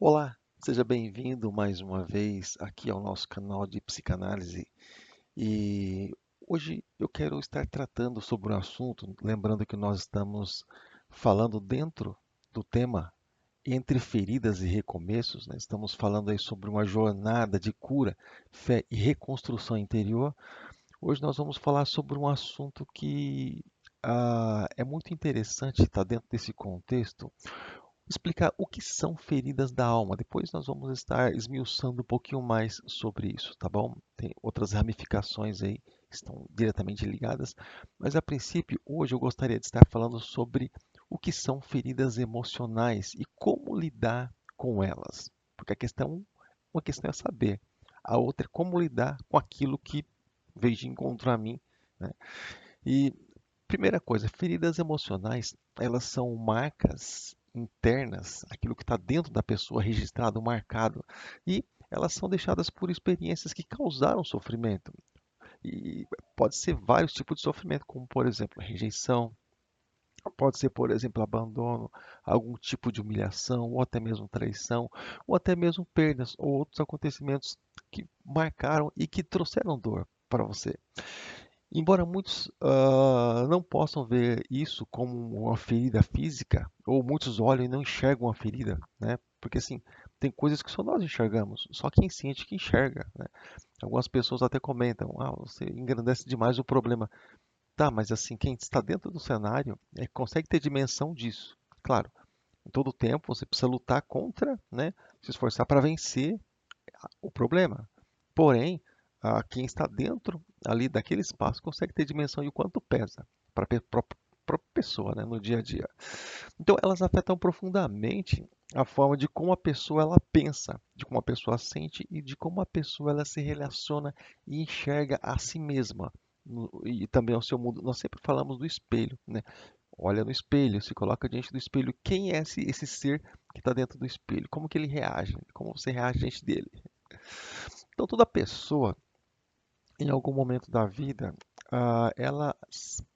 Olá, seja bem-vindo mais uma vez aqui ao nosso canal de psicanálise. E hoje eu quero estar tratando sobre um assunto, lembrando que nós estamos falando dentro do tema entre feridas e recomeços, né? Estamos falando aí sobre uma jornada de cura, fé e reconstrução interior. Hoje nós vamos falar sobre um assunto que é muito interessante estar dentro desse contexto, explicar o que são feridas da alma. Depois nós vamos estar esmiuçando um pouquinho mais sobre isso, tá bom? Tem outras ramificações aí que estão diretamente ligadas, mas a princípio, hoje eu gostaria de estar falando sobre o que são feridas emocionais e como lidar com elas. Porque uma questão é saber, a outra é como lidar com aquilo que veio de encontro a mim, né? E primeira coisa, feridas emocionais, elas são marcas internas, aquilo que está dentro da pessoa registrado, marcado, e elas são deixadas por experiências que causaram sofrimento. E pode ser vários tipos de sofrimento, como por exemplo, rejeição, pode ser, por exemplo, abandono, algum tipo de humilhação, ou até mesmo traição, ou até mesmo perdas, ou outros acontecimentos que marcaram e que trouxeram dor para você. Embora muitos não possam ver isso como uma ferida física, ou muitos olham e não enxergam a ferida, né? Porque assim, tem coisas que só nós enxergamos, só quem sente que enxerga, né? Algumas pessoas até comentam, você engrandece demais o problema. Tá, mas assim, quem está dentro do cenário consegue ter dimensão disso. Claro, em todo tempo você precisa lutar contra, né? Se esforçar para vencer o problema. Porém, quem está dentro ali daquele espaço consegue ter dimensão de quanto pesa para a própria pessoa, né, no dia a dia. Então, elas afetam profundamente a forma de como a pessoa ela pensa, de como a pessoa sente e de como a pessoa ela se relaciona e enxerga a si mesma e também ao seu mundo. Nós sempre falamos do espelho, né? Olha no espelho, se coloca diante do espelho. Quem é esse ser que está dentro do espelho? Como que ele reage? Como você reage diante dele? Então, toda pessoa, em algum momento da vida,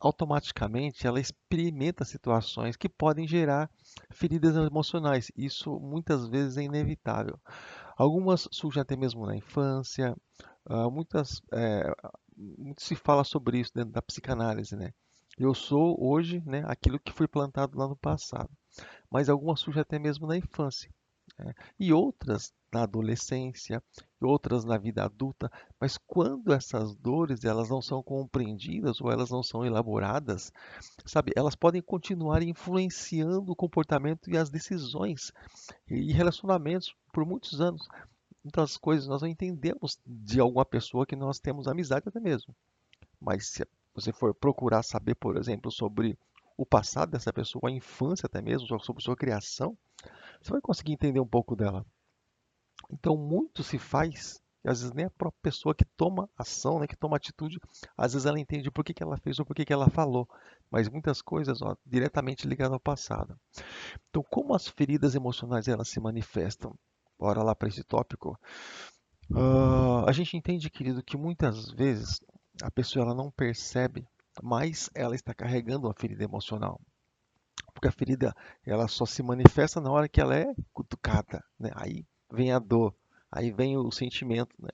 automaticamente ela experimenta situações que podem gerar feridas emocionais. Isso muitas vezes é inevitável. Algumas surgem até mesmo na infância, muito se fala sobre isso dentro da psicanálise, né? Eu sou hoje, né, aquilo que foi plantado lá no passado, mas algumas surgem até mesmo na infância, né? E outras na adolescência, e outras na vida adulta. Mas quando essas dores elas não são compreendidas ou elas não são elaboradas, sabe, elas podem continuar influenciando o comportamento e as decisões e relacionamentos por muitos anos. Muitas coisas nós não entendemos de alguma pessoa que nós temos amizade até mesmo. Mas se você for procurar saber, por exemplo, sobre o passado dessa pessoa, a infância até mesmo, sobre sua criação, você vai conseguir entender um pouco dela. Então, muito se faz, e às vezes nem a própria pessoa que toma ação, né, que toma atitude, às vezes ela entende por que que ela fez ou por que que ela falou, mas muitas coisas, ó, diretamente ligadas ao passado. Então, como as feridas emocionais elas se manifestam? Bora lá para esse tópico. A gente entende, querido, que muitas vezes a pessoa ela não percebe, mas ela está carregando uma ferida emocional. Porque a ferida ela só se manifesta na hora que ela é cutucada, né? Aí vem a dor, aí vem o sentimento, né?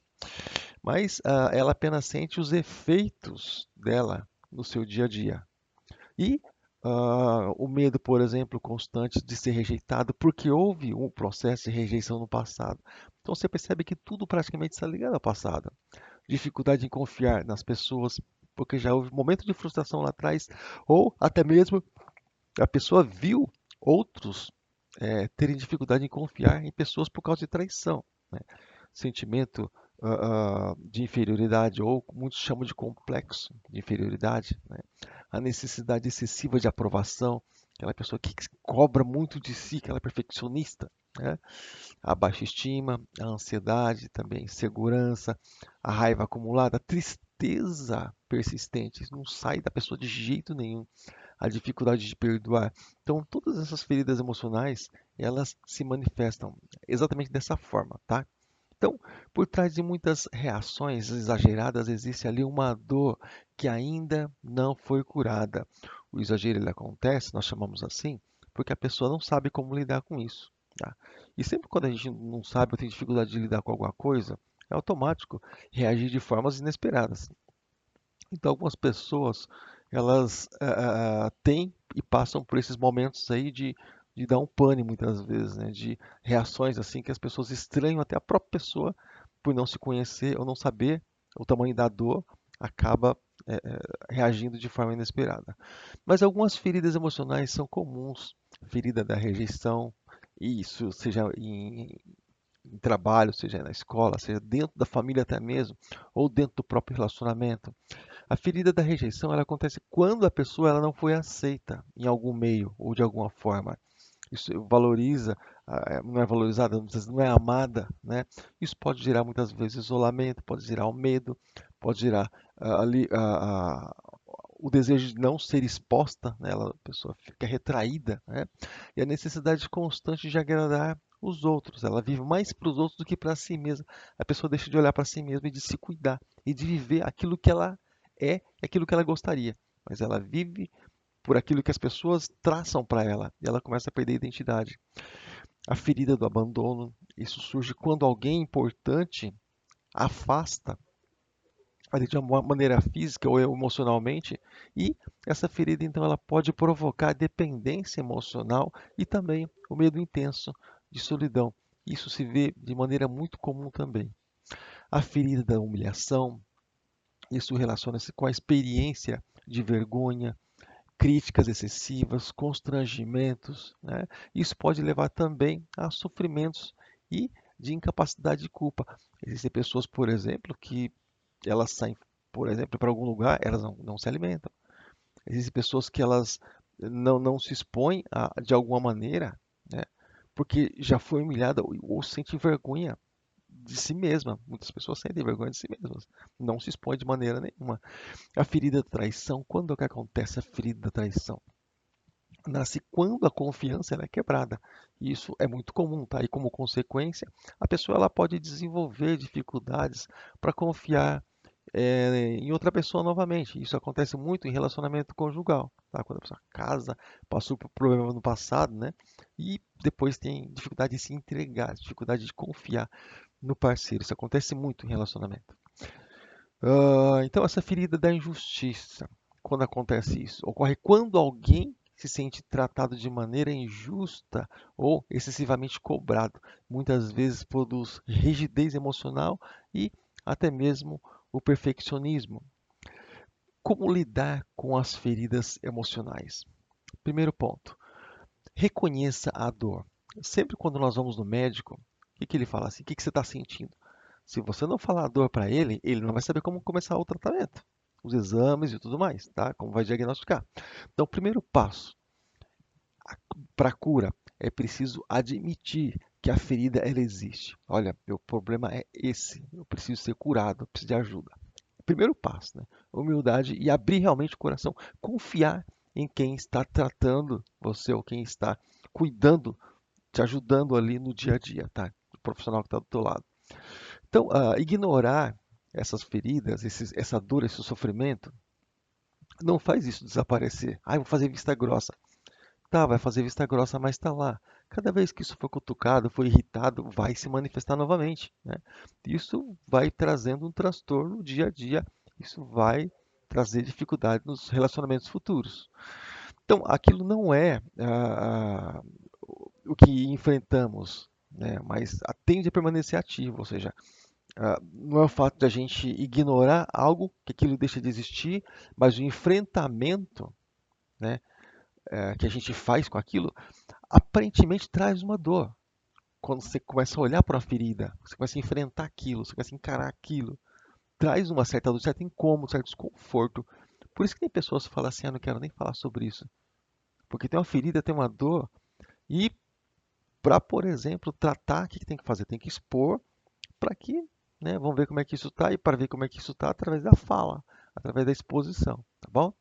Mas ela apenas sente os efeitos dela no seu dia a dia. E o medo, por exemplo, constante de ser rejeitado, porque houve um processo de rejeição no passado. Então você percebe que tudo praticamente está ligado ao passado. Dificuldade em confiar nas pessoas, porque já houve um momento de frustração lá atrás, ou até mesmo a pessoa viu outros terem dificuldade em confiar em pessoas por causa de traição, né? Sentimento de inferioridade, ou muitos chamam de complexo de inferioridade, né? A necessidade excessiva de aprovação, aquela pessoa que cobra muito de si, aquela perfeccionista, né? A baixa estima, a ansiedade, também a insegurança, a raiva acumulada, a tristeza persistente, isso não sai da pessoa de jeito nenhum, a dificuldade de perdoar. Então, todas essas feridas emocionais, elas se manifestam exatamente dessa forma, tá? Então, por trás de muitas reações exageradas, existe ali uma dor que ainda não foi curada. O exagero ele acontece, nós chamamos assim, porque a pessoa não sabe como lidar com isso. Tá? E sempre quando a gente não sabe ou tem dificuldade de lidar com alguma coisa, é automático reagir de formas inesperadas. Então, algumas pessoas, elas têm e passam por esses momentos aí de dar um pane muitas vezes, né? De reações assim que as pessoas estranham até a própria pessoa por não se conhecer ou não saber o tamanho da dor, acaba reagindo de forma inesperada. Mas algumas feridas emocionais são comuns, ferida da rejeição, e isso seja em trabalho, seja na escola, seja dentro da família até mesmo, ou dentro do próprio relacionamento. A ferida da rejeição ela acontece quando a pessoa ela não foi aceita em algum meio ou de alguma forma. Isso valoriza, não é valorizada, muitas vezes não é amada, né? Isso pode gerar muitas vezes isolamento, pode gerar o medo, pode gerar ali o desejo de não ser exposta, né? A pessoa fica retraída, né? E a necessidade constante de agradar os outros. Ela vive mais para os outros do que para si mesma. A pessoa deixa de olhar para si mesma e de se cuidar e de viver aquilo que ela é, aquilo que ela gostaria. Mas ela vive por aquilo que as pessoas traçam para ela e ela começa a perder a identidade. A ferida do abandono, isso surge quando alguém importante afasta ali de uma maneira física ou emocionalmente, e essa ferida então ela pode provocar dependência emocional e também o medo intenso de solidão. Isso se vê de maneira muito comum também. A ferida da humilhação, isso relaciona-se com a experiência de vergonha, críticas excessivas, constrangimentos, né? Isso pode levar também a sofrimentos e de incapacidade de culpa. Existem pessoas, por exemplo, que elas saem, por exemplo, para algum lugar, elas não se alimentam. Existem pessoas que elas não se expõem de alguma maneira, né? Porque já foi humilhada ou sente vergonha de si mesma. Muitas pessoas sentem vergonha de si mesmas. Não se expõe de maneira nenhuma. A ferida da traição, quando é que acontece a ferida da traição? Nasce quando a confiança ela é quebrada. Isso é muito comum, tá? E como consequência, a pessoa ela pode desenvolver dificuldades para confiar em outra pessoa novamente. Isso acontece muito em relacionamento conjugal, tá? Quando a pessoa casa, passou por problema no passado, né? E depois tem dificuldade de se entregar, dificuldade de confiar no parceiro. Isso acontece muito em relacionamento. Então, essa ferida da injustiça, quando acontece isso, ocorre quando alguém se sente tratado de maneira injusta ou excessivamente cobrado. Muitas vezes produz rigidez emocional e até mesmo o perfeccionismo. Como lidar com as feridas emocionais? Primeiro ponto, reconheça a dor. Sempre quando nós vamos no médico, que ele fala assim? O que você está sentindo? Se você não falar a dor para ele, ele não vai saber como começar o tratamento, os exames e tudo mais, tá? Como vai diagnosticar. Então, o primeiro passo para a cura é preciso admitir que a ferida ela existe. Olha, meu problema é esse, eu preciso ser curado, eu preciso de ajuda. Primeiro passo, né? Humildade e abrir realmente o coração, confiar em quem está tratando você ou quem está cuidando, te ajudando ali no dia a dia, tá? O profissional que está do teu lado. Então, ignorar essas feridas, essa dor, esse sofrimento, não faz isso desaparecer. Ah, eu vou fazer vista grossa. Tá, vai fazer vista grossa, mas está lá. Cada vez que isso for cutucado, for irritado, vai se manifestar novamente, né? Isso vai trazendo um transtorno dia a dia. Isso vai trazer dificuldade nos relacionamentos futuros. Então, aquilo não é o que enfrentamos, né? Mas tende a permanecer ativo, ou seja, não é o fato de a gente ignorar algo, que aquilo deixa de existir, mas o enfrentamento, né, que a gente faz com aquilo, aparentemente traz uma dor. Quando você começa a olhar para a ferida, você começa a enfrentar aquilo, você começa a encarar aquilo, traz uma certa dor, certo incômodo, certo desconforto. Por isso que tem pessoas que falam assim, não quero nem falar sobre isso. Porque tem uma ferida, tem uma dor, e para, por exemplo, tratar, o que tem que fazer? Tem que expor para que, né, vamos ver como é que isso está e para ver como é que isso está através da fala, através da exposição, tá bom?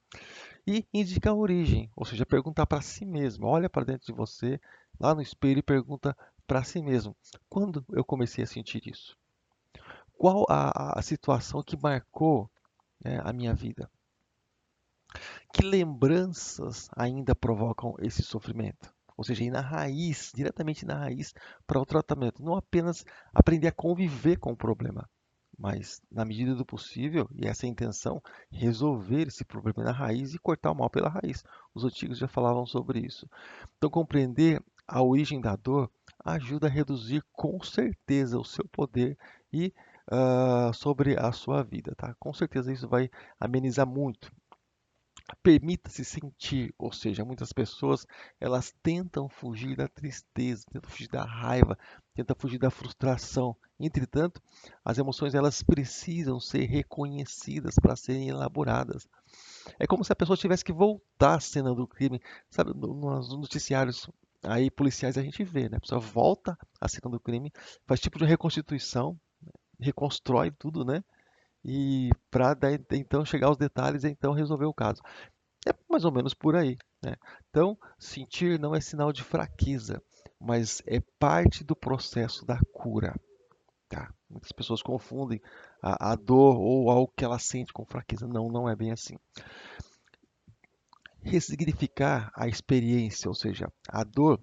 E indicar a origem, ou seja, perguntar para si mesmo, olha para dentro de você, lá no espelho e pergunta para si mesmo, quando eu comecei a sentir isso? Qual a situação que marcou, né, a minha vida? Que lembranças ainda provocam esse sofrimento? ou seja, ir na raiz, diretamente na raiz para o tratamento, não apenas aprender a conviver com o problema, mas na medida do possível, e essa é a intenção, resolver esse problema na raiz e cortar o mal pela raiz. Os antigos já falavam sobre isso. Então, compreender a origem da dor ajuda a reduzir com certeza o seu poder e sobre a sua vida, tá? Com certeza isso vai amenizar muito. Permita-se sentir, ou seja, muitas pessoas elas tentam fugir da tristeza, tentam fugir da raiva, tentam fugir da frustração. Entretanto, as emoções elas precisam ser reconhecidas para serem elaboradas. É como se a pessoa tivesse que voltar à cena do crime, sabe? Nos noticiários aí policiais a gente vê, né? A pessoa volta à cena do crime, faz tipo de reconstituição, reconstrói tudo, né? E para então chegar aos detalhes e então resolver o caso. É mais ou menos por aí, né? Então, sentir não é sinal de fraqueza, mas é parte do processo da cura, tá? Muitas pessoas confundem a dor ou algo que ela sente com fraqueza. Não, não é bem assim. Ressignificar a experiência, ou seja, a dor,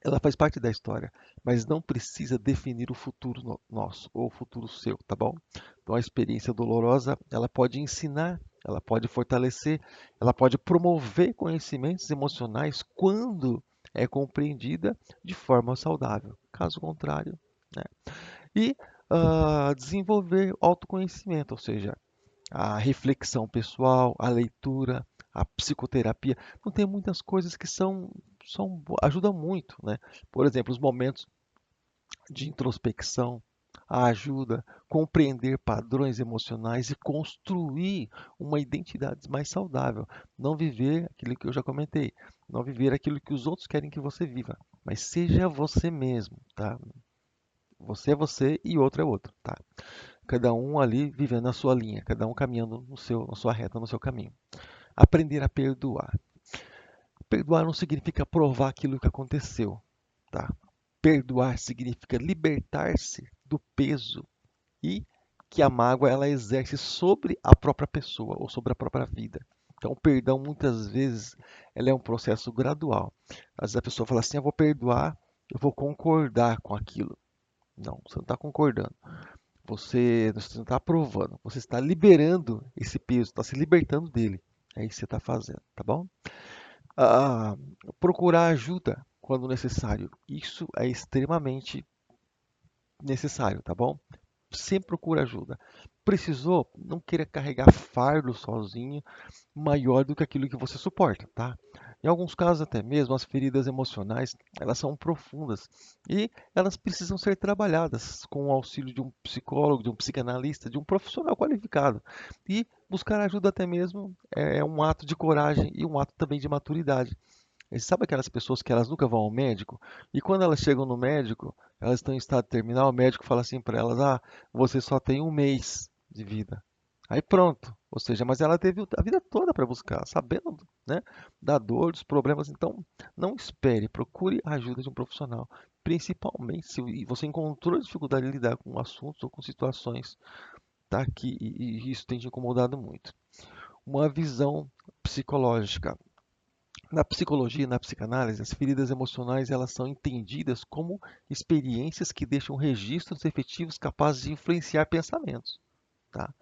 ela faz parte da história, mas não precisa definir o futuro nosso ou o futuro seu, tá bom? Então a experiência dolorosa, ela pode ensinar, ela pode fortalecer, ela pode promover conhecimentos emocionais quando é compreendida de forma saudável. Caso contrário, né? E desenvolver autoconhecimento, ou seja, a reflexão pessoal, a leitura, a psicoterapia. Então tem muitas coisas que ajudam muito, né? Por exemplo, os momentos de introspecção, a ajuda, compreender padrões emocionais e construir uma identidade mais saudável. Não viver aquilo que eu já comentei, não viver aquilo que os outros querem que você viva, mas seja você mesmo, tá? Você é você e outro é outro, tá? Cada um ali vivendo a sua linha, cada um caminhando na sua reta, no seu caminho. Aprender a perdoar. Perdoar não significa provar aquilo que aconteceu, tá? Perdoar significa libertar-se do peso e que a mágoa ela exerce sobre a própria pessoa ou sobre a própria vida. Então, o perdão muitas vezes ela é um processo gradual. Às vezes a pessoa fala assim: "Eu vou perdoar, eu vou concordar com aquilo". Não, você não está concordando. Você não está aprovando, você está liberando esse peso, está se libertando dele. É isso que você está fazendo, tá bom? Ah, procurar ajuda quando necessário. Isso é extremamente necessário, tá bom? Sempre procura ajuda. Precisou, não queira carregar fardo sozinho maior do que aquilo que você suporta, tá? Em alguns casos até mesmo as feridas emocionais, elas são profundas e elas precisam ser trabalhadas com o auxílio de um psicólogo, de um psicanalista, de um profissional qualificado. E buscar ajuda até mesmo é um ato de coragem e um ato também de maturidade. E sabe aquelas pessoas que elas nunca vão ao médico? E quando elas chegam no médico, elas estão em estado terminal, o médico fala assim para elas: "Ah, você só tem um mês de vida". Aí pronto. Ou seja, mas ela teve a vida toda para buscar, sabendo, né, da dor, dos problemas. Então, não espere, procure a ajuda de um profissional. Principalmente se você encontrou dificuldade de lidar com assuntos ou com situações, tá? E isso tem te incomodado muito. Uma visão psicológica. Na psicologia, na psicanálise, as feridas emocionais elas são entendidas como experiências que deixam registros efetivos capazes de influenciar pensamentos, tá?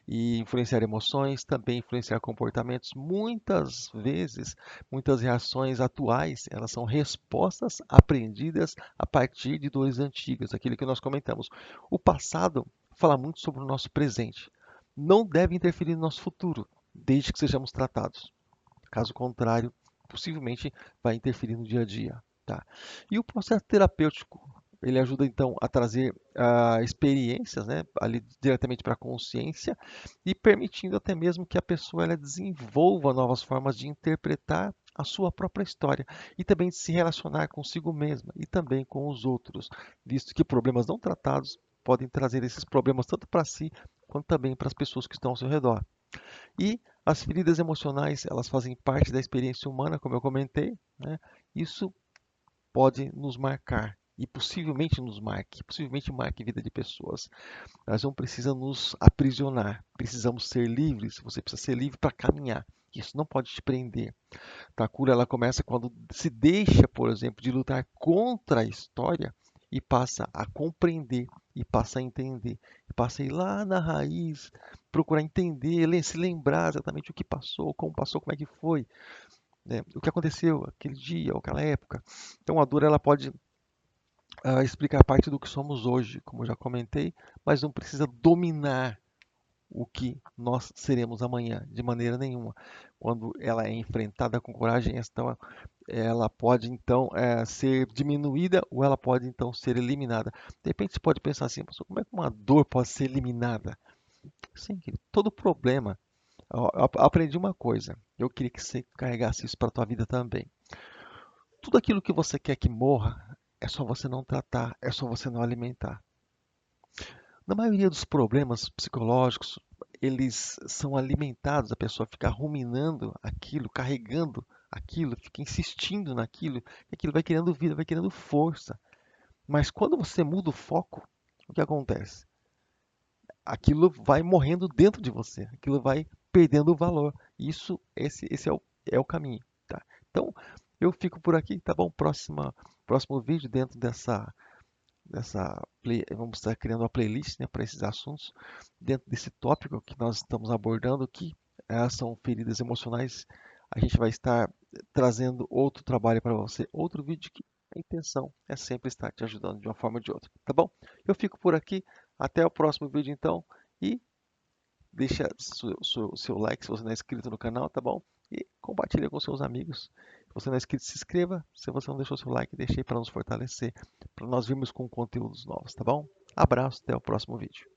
E influenciar emoções, também influenciar comportamentos. Muitas vezes, muitas reações atuais, elas são respostas aprendidas a partir de dores antigas, aquilo que nós comentamos. O passado fala muito sobre o nosso presente. Não deve interferir no nosso futuro, desde que sejamos tratados. Caso contrário, possivelmente vai interferir no dia a dia, tá? E o processo terapêutico, ele ajuda então a trazer experiências, né, ali diretamente para a consciência e permitindo até mesmo que a pessoa ela desenvolva novas formas de interpretar a sua própria história e também de se relacionar consigo mesma e também com os outros, visto que problemas não tratados podem trazer esses problemas tanto para si quanto também para as pessoas que estão ao seu redor. E as feridas emocionais, elas fazem parte da experiência humana, como eu comentei, né? Isso pode nos marcar e possivelmente marque a vida de pessoas. Mas não precisa nos aprisionar, precisamos ser livres, você precisa ser livre para caminhar. Isso não pode te prender. Tá? A cura ela começa quando se deixa, por exemplo, de lutar contra a história e passa a compreender, e passa a entender, e passa a ir lá na raiz, procurar entender, se lembrar exatamente o que passou, como é que foi, né? O que aconteceu aquele dia, ou aquela época. Então a dor ela pode explicar parte do que somos hoje, como eu já comentei, mas não precisa dominar o que nós seremos amanhã, de maneira nenhuma. Quando ela é enfrentada com coragem, ela pode então ser diminuída ou ela pode então ser eliminada. De repente você pode pensar assim, "Professor, como é que uma dor pode ser eliminada?" Sim, querido, todo problema. Eu aprendi uma coisa, eu queria que você carregasse isso para a tua vida também. Tudo aquilo que você quer que morra, é só você não tratar, é só você não alimentar. Na maioria dos problemas psicológicos, eles são alimentados, a pessoa fica ruminando aquilo, carregando aquilo, fica insistindo naquilo, e aquilo vai criando vida, vai criando força. Mas quando você muda o foco, o que acontece? Aquilo vai morrendo dentro de você, aquilo vai perdendo o valor. Esse é o caminho, tá? Então, eu fico por aqui, tá bom? Próximo vídeo dentro vamos estar criando uma playlist, né, para esses assuntos, dentro desse tópico que nós estamos abordando, que são feridas emocionais. A gente vai estar trazendo outro trabalho para você, outro vídeo que a intenção é sempre estar te ajudando de uma forma ou de outra, tá bom? Eu fico por aqui, até o próximo vídeo então, e deixa seu like se você não é inscrito no canal, tá bom? E compartilha com seus amigos. Se você não é inscrito, se inscreva. Se você não deixou seu like, deixe aí para nos fortalecer, para nós virmos com conteúdos novos, tá bom? Abraço, até o próximo vídeo.